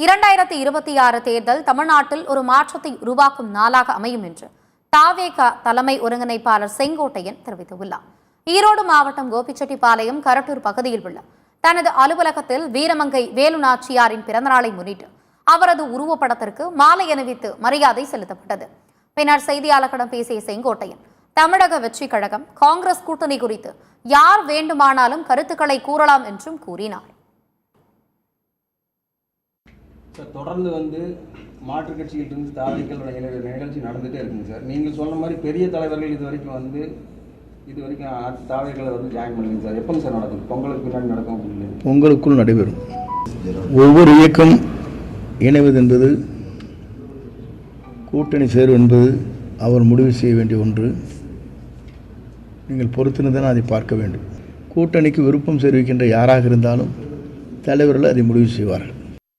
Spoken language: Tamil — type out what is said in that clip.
2026 தேர்தல் தமிழ்நாட்டில் ஒரு மாற்றத்தை உருவாக்கும் நாளாக அமையும் என்று தாவேகா தலைமை ஒருங்கிணைப்பாளர் செங்கோட்டையன் தெரிவித்துள்ளார். ஈரோடு மாவட்டம் கோபிச்செட்டிப்பாளையம் கரட்டூர் பகுதியில் உள்ள தனது அலுவலகத்தில் வீரமங்கை வேலு நாச்சியாரின் பிறந்தநாளை முன்னிட்டு அவரது உருவப்படத்திற்கு மாலை அணிவித்து மரியாதை செலுத்தப்பட்டது. பின்னர் செய்தியாளர்களிடம் பேசிய செங்கோட்டையன், தமிழக வெற்றிக் கழகம் காங்கிரஸ் கூட்டணி குறித்து யார் வேண்டுமானாலும் கருத்துக்களை கூறலாம் என்றும் கூறினார். தொடர்ந்து மாற்றுக் கட்சியிலிருந்து தாவேக்களுடைய நிகழ்ச்சி நடந்துகிட்டே இருக்குங்க சார். நீங்கள் சொன்ன மாதிரி பெரிய தலைவர்கள் இது வரைக்கும் தாவேக்களை ஜாயின் பண்ணுங்க சார். எப்போங்க சார் நடக்கும்? பொங்கலுக்கு பின்னாடி நடக்கும்? பொங்கலுக்குள் நடைபெறும். ஒவ்வொரு இயக்கம் இணைவது என்பது, கூட்டணி சேர்வு என்பது அவர் முடிவு செய்ய வேண்டிய ஒன்று. நீங்கள் பொறுத்திருந்தால் அதை பார்க்க வேண்டும். கூட்டணிக்கு விருப்பம் தெரிவிக்கின்ற யாராக இருந்தாலும் தலைவர்கள் அதை முடிவு செய்வார்கள்.